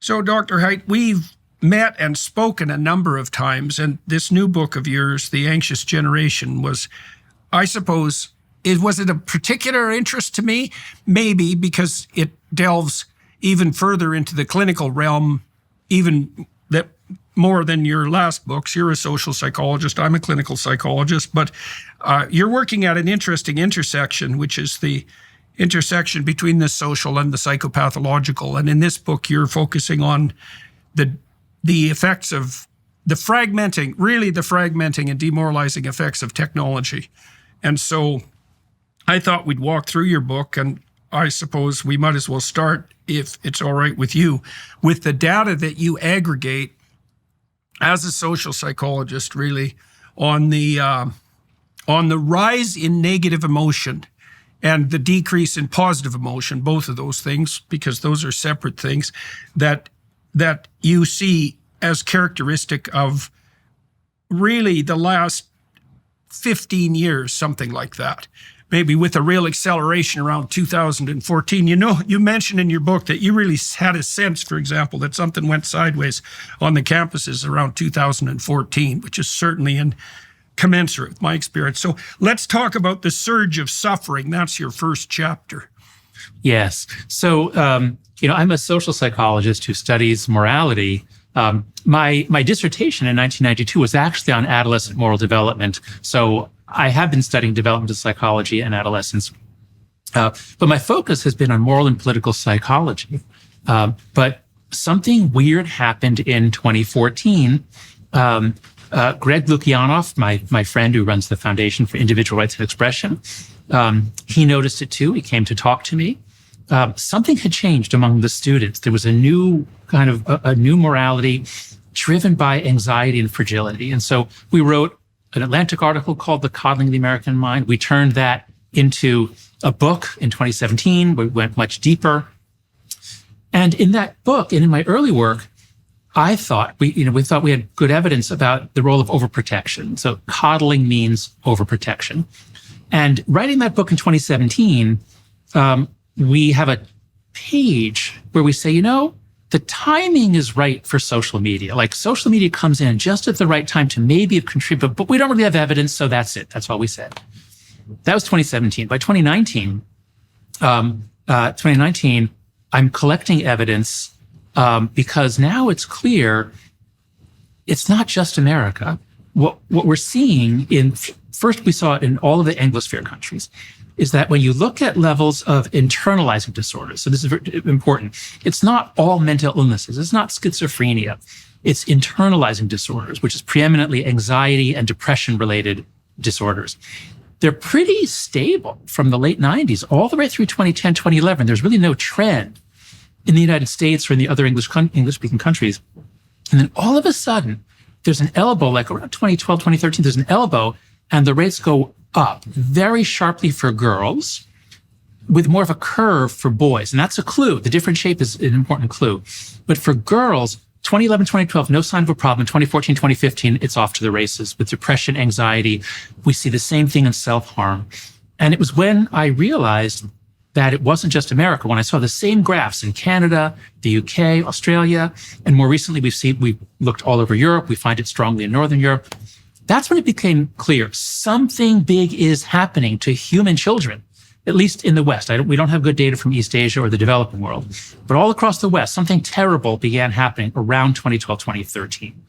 So, Dr. Haidt, we've met and spoken a number of times, and this new book of yours, The Anxious Generation, was, I suppose, was it a particular interest to me? Maybe because it delves even further into the clinical realm, even that more than your last books. You're a social psychologist. I'm a clinical psychologist, but you're working at an interesting intersection, which is the intersection between the social and the psychopathological. And in this book, you're focusing on the effects of the fragmenting and demoralizing effects of technology. And so I thought we'd walk through your book, and I suppose we might as well start, if it's all right with you, with the data that you aggregate as a social psychologist, really, on the rise in negative emotion and the decrease in positive emotion, both of those things, because those are separate things, that you see as characteristic of really the last 15 years, something like that, maybe with a real acceleration around 2014. You mentioned in your book that you really had a sense, for example, that something went sideways on the campuses around 2014, which is certainly commensurate with my experience. So let's talk about the surge of suffering. That's your first chapter. Yes. So, I'm a social psychologist who studies morality. My dissertation in 1992 was actually on adolescent moral development. So I have been studying developmental psychology and adolescence. But my focus has been on moral and political psychology. But something weird happened in 2014. Greg Lukianoff, my friend who runs the Foundation for Individual Rights and Expression, he noticed it too. He came to talk to me. Something had changed among the students. There was a new a new morality driven by anxiety and fragility. And so we wrote an Atlantic article called The Coddling of the American Mind. We turned that into a book in 2017. We went much deeper. And in that book and in my early work, I thought we thought we had good evidence about the role of overprotection. So coddling means overprotection. And writing that book in 2017, we have a page where we say, the timing is right for social media. Like social media comes in just at the right time to maybe contribute, but we don't really have evidence, so that's it. That's all we said. That was 2017. By 2019, I'm collecting evidence because now it's clear it's not just America. What we're seeing first we saw it in all of the Anglosphere countries, is that when you look at levels of internalizing disorders, so this is very important, it's not all mental illnesses, it's not schizophrenia, it's internalizing disorders, which is preeminently anxiety and depression-related disorders. They're pretty stable from the late 90s all the way through 2010, 2011. There's really no trend in the United States or in the other English-speaking countries. And then all of a sudden, there's an elbow, like around 2012, 2013, there's an elbow, and the rates go up very sharply for girls with more of a curve for boys. And that's a clue. The different shape is an important clue. But for girls, 2011, 2012, no sign of a problem. 2014, 2015, it's off to the races with depression, anxiety. We see the same thing in self-harm. And it was when I realized that it wasn't just America. When I saw the same graphs in Canada, the UK, Australia, and more recently we looked all over Europe. We find it strongly in Northern Europe. That's when it became clear something big is happening to human children, at least in the West. We don't have good data from East Asia or the developing world, but all across the West, something terrible began happening around 2012, 2013.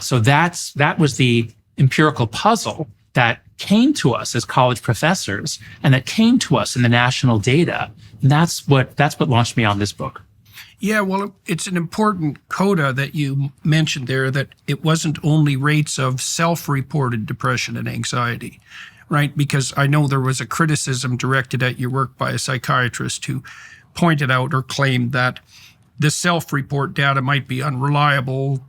So that was the empirical puzzle that came to us as college professors and that came to us in the national data. And that's what launched me on this book. Yeah, well, it's an important coda that you mentioned there, that it wasn't only rates of self-reported depression and anxiety, right? Because I know there was a criticism directed at your work by a psychiatrist who pointed out or claimed that the self-report data might be unreliable.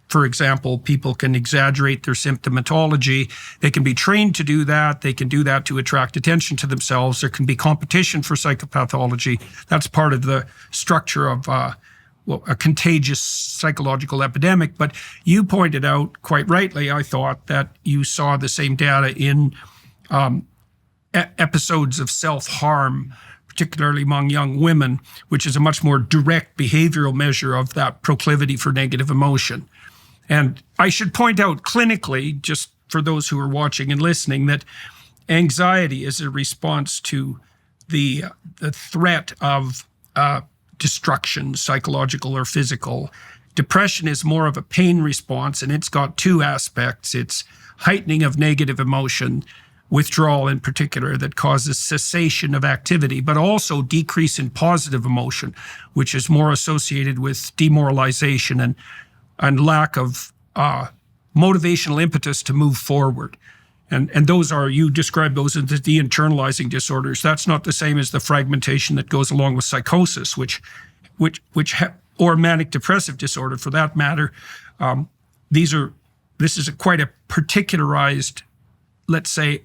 For example, people can exaggerate their symptomatology. They can be trained to do that. They can do that to attract attention to themselves. There can be competition for psychopathology. That's part of the structure of a contagious psychological epidemic. But you pointed out quite rightly, I thought, that you saw the same data in episodes of self-harm, particularly among young women, which is a much more direct behavioral measure of that proclivity for negative emotion. And I should point out clinically, just for those who are watching and listening, that anxiety is a response to the threat of destruction, psychological or physical. Depression is more of a pain response, and it's got two aspects. It's heightening of negative emotion, withdrawal in particular, that causes cessation of activity, but also decrease in positive emotion, which is more associated with demoralization and lack of motivational impetus to move forward. And those are, you describe those as the internalizing disorders. That's not the same as the fragmentation that goes along with psychosis, or manic depressive disorder for that matter. This is quite a particularized, let's say,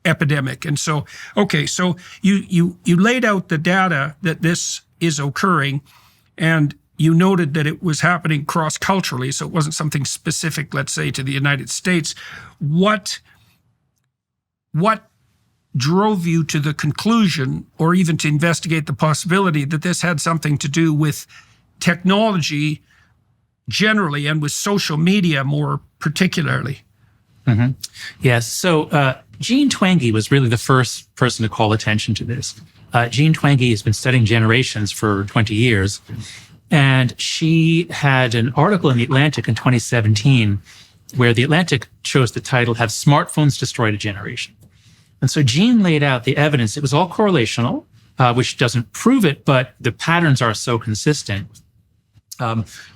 epidemic. And so, okay, so you laid out the data that this is occurring, and you noted that it was happening cross-culturally, so it wasn't something specific, let's say, to the United States. What drove you to the conclusion, or even to investigate the possibility, that this had something to do with technology generally and with social media more particularly? Mm-hmm. Yes. So Jean Twenge was really the first person to call attention to this. Jean Twenge has been studying generations for 20 years. And she had an article in The Atlantic in 2017 where The Atlantic chose the title, "Have Smartphones Destroyed a Generation?" And so Jean laid out the evidence. It was all correlational, which doesn't prove it, but the patterns are so consistent.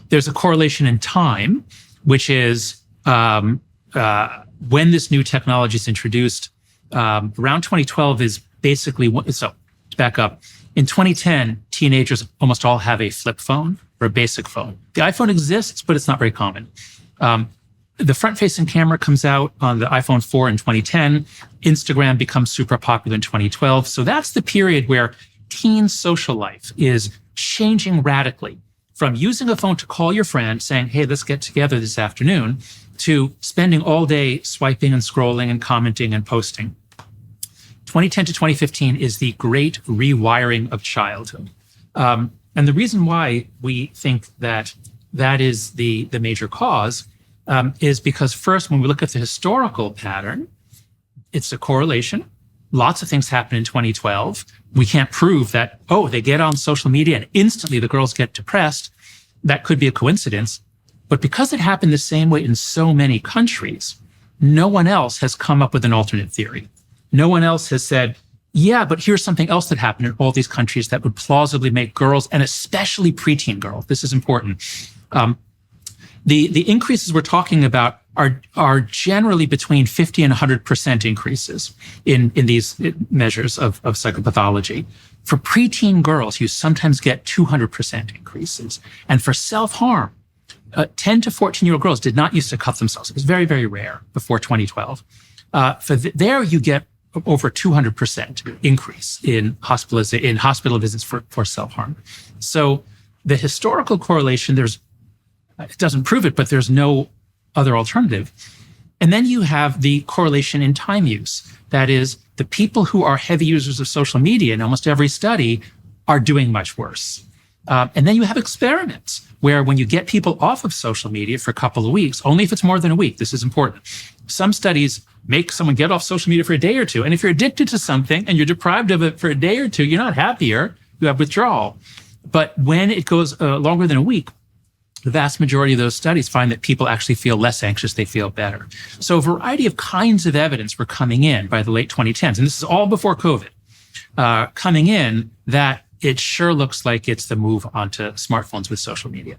There's a correlation in time, which is when this new technology is introduced. Around 2012 is basically, so to back up, in 2010, teenagers almost all have a flip phone or a basic phone. The iPhone exists, but it's not very common. The front-facing camera comes out on the iPhone 4 in 2010. Instagram becomes super popular in 2012. So that's the period where teen social life is changing radically from using a phone to call your friend saying, hey, let's get together this afternoon, to spending all day swiping and scrolling and commenting and posting. 2010 to 2015 is the great rewiring of childhood. And the reason why we think that that is the major cause is because first, when we look at the historical pattern, it's a correlation. Lots of things happen in 2012. We can't prove that, oh, they get on social media and instantly the girls get depressed. That could be a coincidence. But because it happened the same way in so many countries, no one else has come up with an alternate theory. No one else has said, yeah, but here's something else that happened in all these countries that would plausibly make girls, and especially preteen girls, this is important. The increases we're talking about are generally between 50 and 100% increases in these measures of psychopathology. For preteen girls, you sometimes get 200% increases. And for self-harm, 10 to 14-year-old girls did not used to cut themselves. It was very, very rare before 2012. There you get over 200% increase in hospital visits for self-harm. So the historical correlation, it doesn't prove it, but there's no other alternative. And then you have the correlation in time use. That is, the people who are heavy users of social media in almost every study are doing much worse. And then you have experiments where when you get people off of social media for a couple of weeks, only if it's more than a week, this is important. Some studies make someone get off social media for a day or two. And if you're addicted to something and you're deprived of it for a day or two, you're not happier, you have withdrawal. But when it goes longer than a week, the vast majority of those studies find that people actually feel less anxious, they feel better. So a variety of kinds of evidence were coming in by the late 2010s, and this is all before COVID, coming in that it sure looks like it's the move onto smartphones with social media.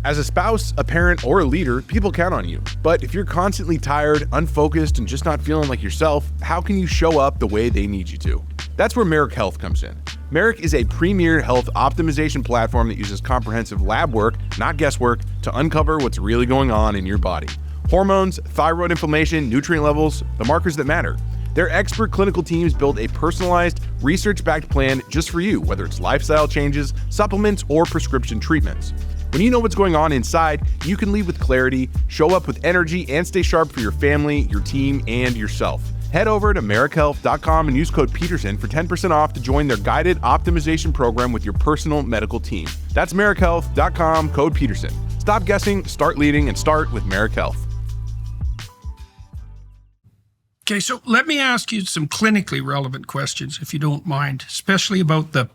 As a spouse, a parent, or a leader, people count on you. But if you're constantly tired, unfocused, and just not feeling like yourself, how can you show up the way they need you to? That's where Merrick Health comes in. Merrick is a premier health optimization platform that uses comprehensive lab work, not guesswork, to uncover what's really going on in your body. Hormones, thyroid inflammation, nutrient levels, the markers that matter. Their expert clinical teams build a personalized, research-backed plan just for you, whether it's lifestyle changes, supplements, or prescription treatments. When you know what's going on inside, you can lead with clarity, show up with energy, and stay sharp for your family, your team, and yourself. Head over to merrickhealth.com and use code Peterson for 10% off to join their guided optimization program with your personal medical team. That's merrickhealth.com, code Peterson. Stop guessing, start leading, and start with Merrick Health. Okay, so let me ask you some clinically relevant questions, if you don't mind, especially about the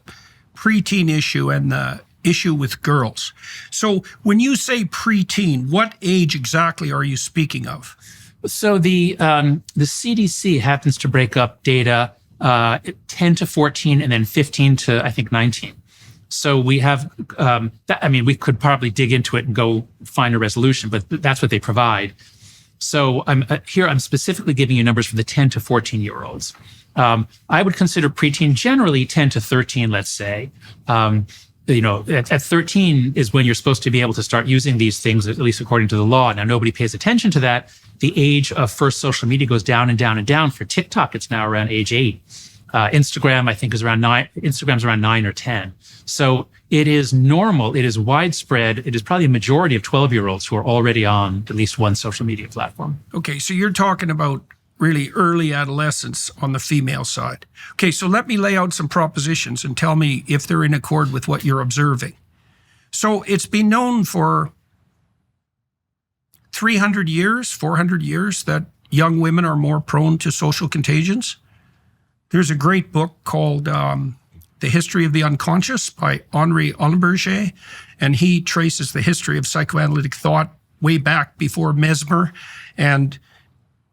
preteen issue and the issue with girls. So when you say preteen, what age exactly are you speaking of? So the CDC happens to break up data 10 to 14 and then 15 to, I think, 19. So we have, we could probably dig into it and go find a resolution, but that's what they provide. So I'm specifically giving you numbers for the 10 to 14-year-olds. I would consider preteen generally 10 to 13, let's say. At 13 is when you're supposed to be able to start using these things, at least according to the law. Now, nobody pays attention to that. The age of first social media goes down and down and down. For TikTok, it's now around age 8. Instagram, I think, is around 9. Instagram's around 9 or 10. So it is normal. It is widespread. It is probably a majority of 12-year-olds who are already on at least one social media platform. Okay, so you're talking about really early adolescence on the female side. Okay, so let me lay out some propositions and tell me if they're in accord with what you're observing. So it's been known for 300 years, 400 years, that young women are more prone to social contagions. There's a great book called The History of the Unconscious by Henri Ollenberger, and he traces the history of psychoanalytic thought way back before Mesmer and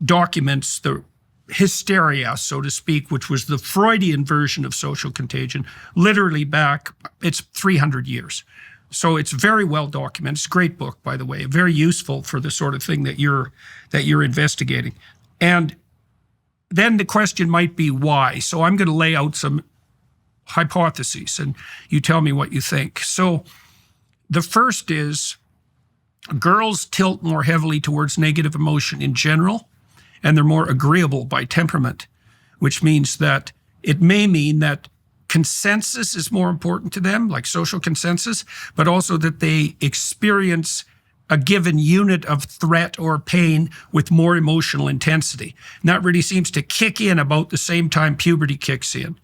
documents the hysteria, so to speak, which was the Freudian version of social contagion, literally back, it's 300 years. So it's very well documented. It's a great book, by the way, very useful for the sort of thing that you're investigating. And then the question might be why. So I'm going to lay out some hypotheses and you tell me what you think. So the first is girls tilt more heavily towards negative emotion in general, and they're more agreeable by temperament, which means that it may mean that consensus is more important to them, like social consensus, but also that they experience a given unit of threat or pain with more emotional intensity. And that really seems to kick in about the same time puberty kicks in.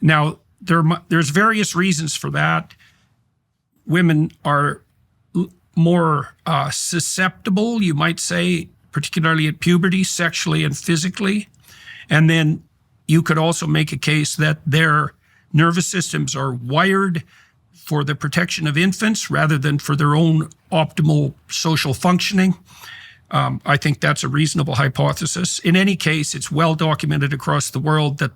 Now, there's various reasons for that. Women are more susceptible, you might say, particularly at puberty, sexually and physically. And then you could also make a case that their nervous systems are wired for the protection of infants rather than for their own optimal social functioning. I think that's a reasonable hypothesis. In any case, it's well documented across the world that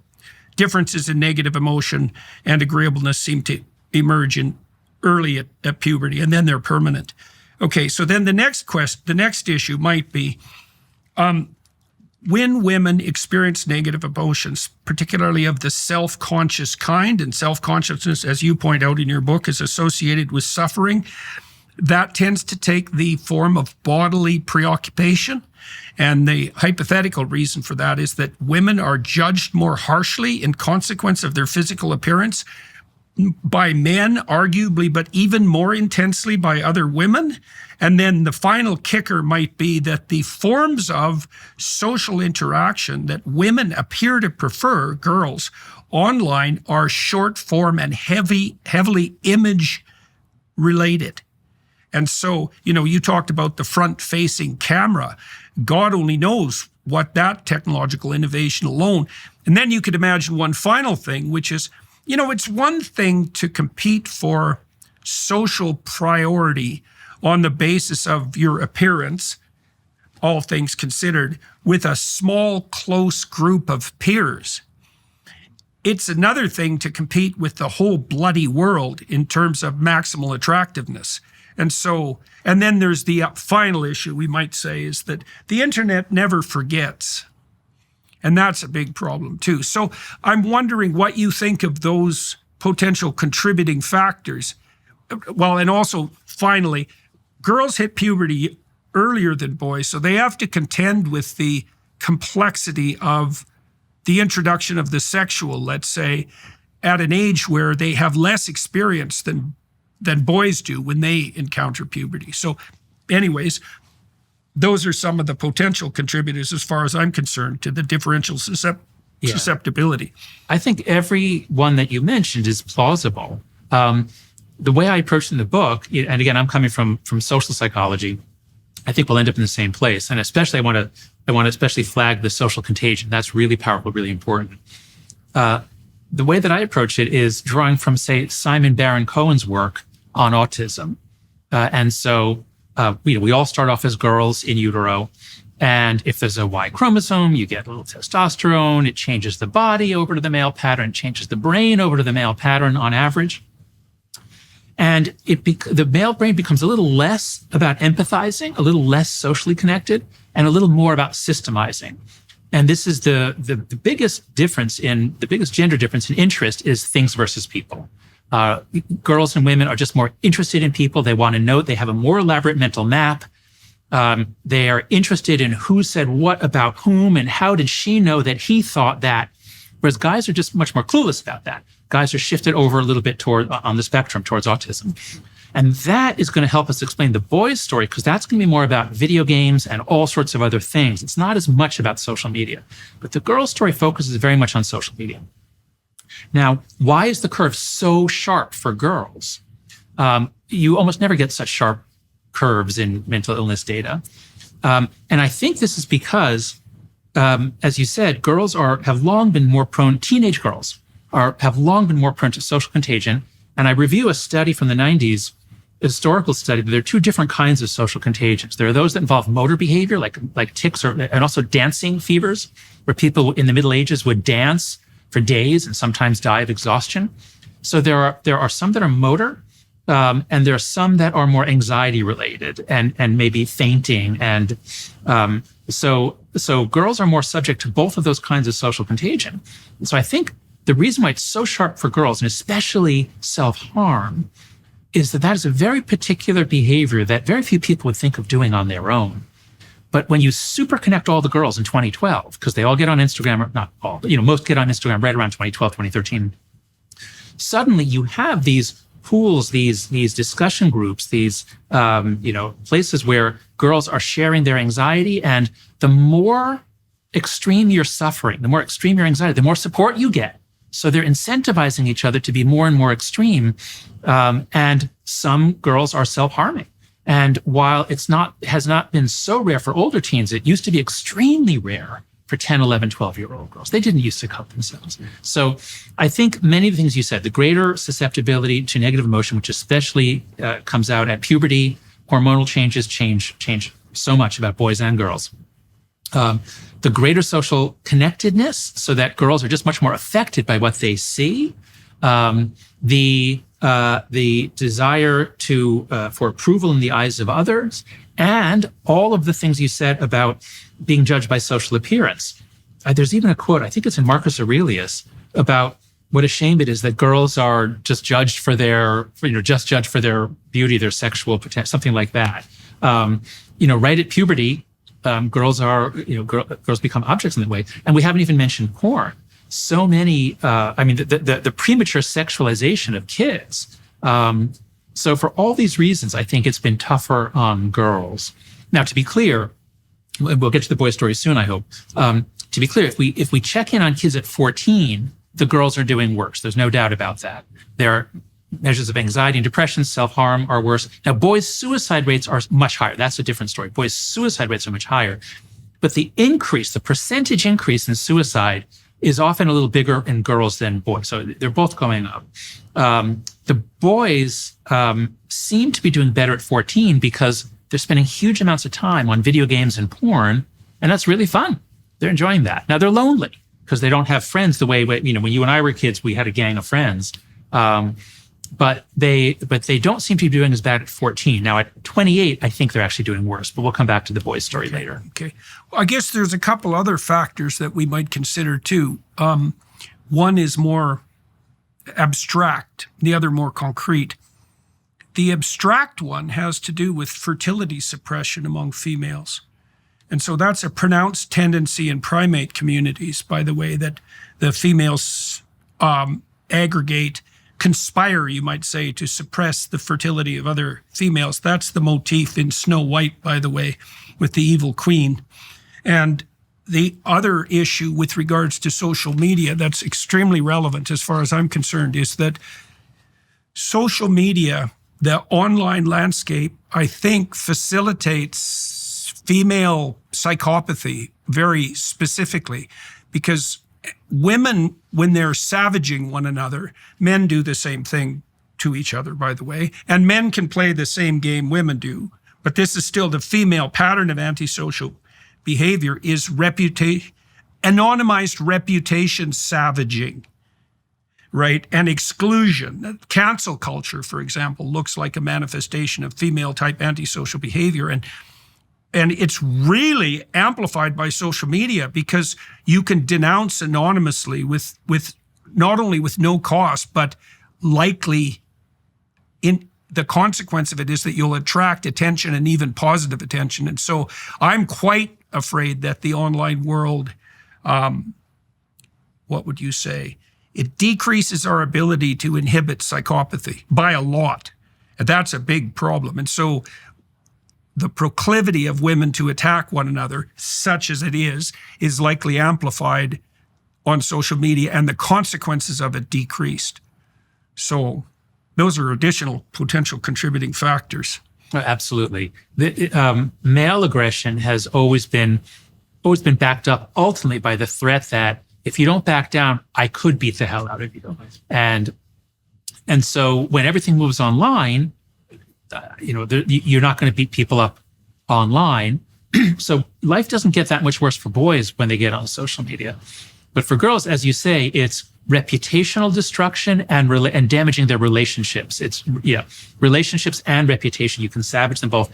differences in negative emotion and agreeableness seem to emerge in early at puberty, and then they're permanent. Okay, so then the next issue might be when women experience negative emotions, particularly of the self-conscious kind, and self-consciousness, as you point out in your book, is associated with suffering, that tends to take the form of bodily preoccupation. And the hypothetical reason for that is that women are judged more harshly in consequence of their physical appearance by men, arguably, but even more intensely by other women. And then the final kicker might be that the forms of social interaction that women appear to prefer, girls, online are short form and heavily image related. And so, you talked about the front-facing camera. God only knows what that technological innovation alone. And then you could imagine one final thing, which is, it's one thing to compete for social priority on the basis of your appearance, all things considered, with a small, close group of peers. It's another thing to compete with the whole bloody world in terms of maximal attractiveness. And then there's the final issue, we might say, is that the internet never forgets. And that's a big problem too. So I'm wondering what you think of those potential contributing factors. Well, and also finally, girls hit puberty earlier than boys, so they have to contend with the complexity of the introduction of the sexual, let's say, at an age where they have less experience than boys do when they encounter puberty. So anyways, those are some of the potential contributors, as far as I'm concerned, to the differential susceptibility. I think every one that you mentioned is plausible. The way I approach in the book, and again, I'm coming from social psychology, I think we'll end up in the same place. And especially, I want to especially flag the social contagion. That's really powerful, really important. The way that I approach it is drawing from, say, Simon Baron-Cohen's work on autism. And so, we all start off as girls in utero. And if there's a Y chromosome, you get a little testosterone. It changes the body over to the male pattern, changes the brain over to the male pattern on average. And the male brain becomes a little less about empathizing, a little less socially connected, and a little more about systemizing. And this is the biggest difference the biggest gender difference in interest is things versus people. Girls and women are just more interested in people. They want to know. They have a more elaborate mental map. They are interested in who said what about whom and how did she know that he thought that. Whereas guys are just much more clueless about that. Guys are shifted over a little bit on the spectrum towards autism. And that is going to help us explain the boys' story, because that's going to be more about video games and all sorts of other things. It's not as much about social media. But the girls' story focuses very much on social media. Now, why is the curve so sharp for girls? You almost never get such sharp curves in mental illness data. And I think this is because, as you said, girls have long been more prone, teenage girls have long been more prone to social contagion. And I review a study from the 90s, a historical study, that there are two different kinds of social contagions. There are those that involve motor behavior, like tics, and also dancing fevers, where people in the Middle Ages would dance for days and sometimes die of exhaustion. So there are some that are motor, and there are some that are more anxiety related and maybe fainting. And so girls are more subject to both of those kinds of social contagion. And so I think the reason why it's so sharp for girls, and especially self-harm, is that is a very particular behavior that very few people would think of doing on their own. But when you super connect all the girls in 2012, because they all get on Instagram, or not all, but most get on Instagram right around 2012, 2013, suddenly you have these pools, these discussion groups, these places where girls are sharing their anxiety, and the more extreme your suffering, the more extreme your anxiety, the more support you get. So they're incentivizing each other to be more and more extreme. And some girls are self-harming. And while has not been so rare for older teens, it used to be extremely rare for 10, 11, 12-year-old girls. They didn't used to cut themselves. So I think many of the things you said, the greater susceptibility to negative emotion, which especially comes out at puberty, hormonal changes change so much about boys and girls. The greater social connectedness, so that girls are just much more affected by what they see. The desire for approval in the eyes of others, and all of the things you said about being judged by social appearance. There's even a quote, I think it's in Marcus Aurelius, about what a shame it is that girls are just judged for their beauty, their sexual potential, something like that. Right at puberty, girls become objects in that way. And we haven't even mentioned porn. So many, the premature sexualization of kids. So for all these reasons, I think it's been tougher on girls. Now, to be clear, we'll get to the boy story soon, I hope. To be clear, if we check in on kids at 14, the girls are doing worse. There's no doubt about that. Their measures of anxiety and depression, self-harm are worse. Now, boys' suicide rates are much higher. That's a different story. Boys' suicide rates are much higher. But the percentage increase in suicide is often a little bigger in girls than boys. So they're both going up. The boys seem to be doing better at 14 because they're spending huge amounts of time on video games and porn, and that's really fun. They're enjoying that. Now, they're lonely because they don't have friends the way, when you and I were kids, we had a gang of friends. But they don't seem to be doing as bad at 14. Now, at 28, I think they're actually doing worse, but we'll come back to the boys' story later. Okay. Well, I guess there's a couple other factors that we might consider too. One is more abstract, the other more concrete. The abstract one has to do with fertility suppression among females. And so that's a pronounced tendency in primate communities, by the way, that the females aggregate conspire, you might say, to suppress the fertility of other females. That's the motif in Snow White, by the way, with the evil queen. And the other issue with regards to social media that's extremely relevant as far as I'm concerned is that social media, the online landscape, I think facilitates female psychopathy very specifically, because women, when they're savaging one another, men do the same thing to each other, by the way, and men can play the same game women do. But this is still the female pattern of antisocial behavior is anonymized reputation savaging, right? And exclusion. Cancel culture, for example, looks like a manifestation of female type antisocial behavior. And it's really amplified by social media because you can denounce anonymously with not only with no cost, but likely in the consequence of it is that you'll attract attention and even positive attention. And so I'm quite afraid that the online world, what would you say? It decreases our ability to inhibit psychopathy by a lot. And that's a big problem. And so the proclivity of women to attack one another, such as it is likely amplified on social media, and the consequences of it decreased. So those are additional potential contributing factors. Absolutely. The male aggression has always been backed up ultimately by the threat that if you don't back down, I could beat the hell out of you. And so when everything moves online, you're not going to beat people up online. So life doesn't get that much worse for boys when they get on social media. But for girls, as you say, it's reputational destruction and damaging their relationships. It's relationships and reputation. You can savage them both.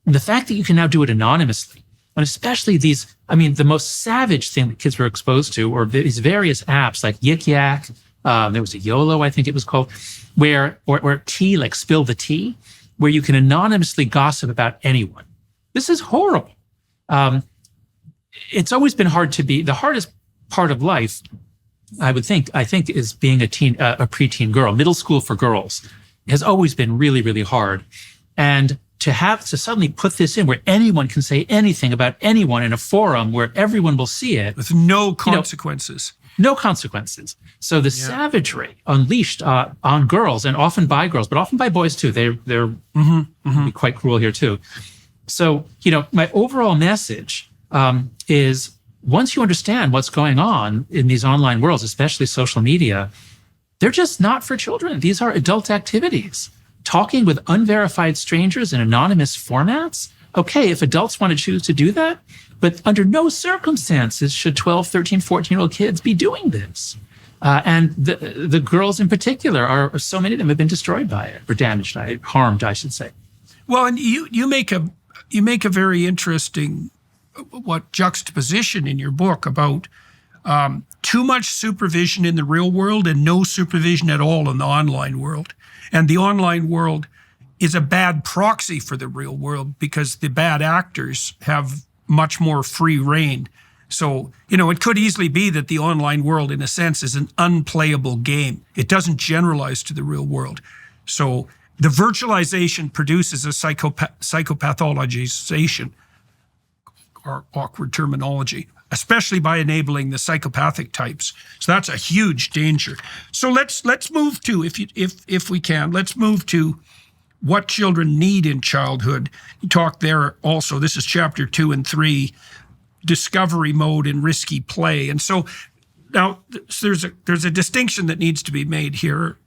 And the fact that you can now do it anonymously, and especially the most savage thing that kids were exposed to, or these various apps like Yik Yak, there was a YOLO, I think it was called, where tea, like Spill the Tea, where you can anonymously gossip about anyone. This is horrible. It's always been the hardest part of life, I think is being a preteen girl. Middle school for girls has always been really, really hard. And to suddenly put this in where anyone can say anything about anyone in a forum where everyone will see it. With no consequences. No consequences. So the savagery unleashed on girls, and often by girls, but often by boys too. They're be quite cruel here too. So, my overall message is, once you understand what's going on in these online worlds, especially social media, they're just not for children. These are adult activities. Talking with unverified strangers in anonymous formats. Okay, if adults want to choose to do that, but under no circumstances should 12, 13, 14-year-old kids be doing this. And the girls in particular so many of them have been destroyed by it, or damaged, harmed, I should say. Well, and you make a very interesting juxtaposition in your book about too much supervision in the real world and no supervision at all in the online world. And the online world is a bad proxy for the real world because the bad actors have much more free reign. So, it could easily be that the online world, in a sense, is an unplayable game. It doesn't generalize to the real world. So the virtualization produces a psychopathologization, or awkward terminology, especially by enabling the psychopathic types. So that's a huge danger. So let's move to, if we can, let's move to what children need in childhood. You talk there also, this is chapter 2 and 3, discovery mode and risky play. And so now there's a distinction that needs to be made here.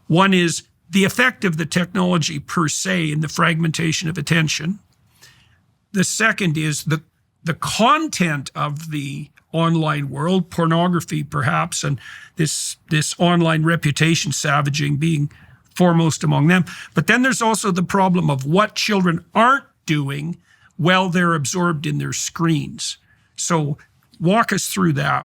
One is the effect of the technology per se in the fragmentation of attention. The second is the content of the online world, pornography perhaps, and this online reputation savaging being foremost among them. But then there's also the problem of what children aren't doing while they're absorbed in their screens. So walk us through that.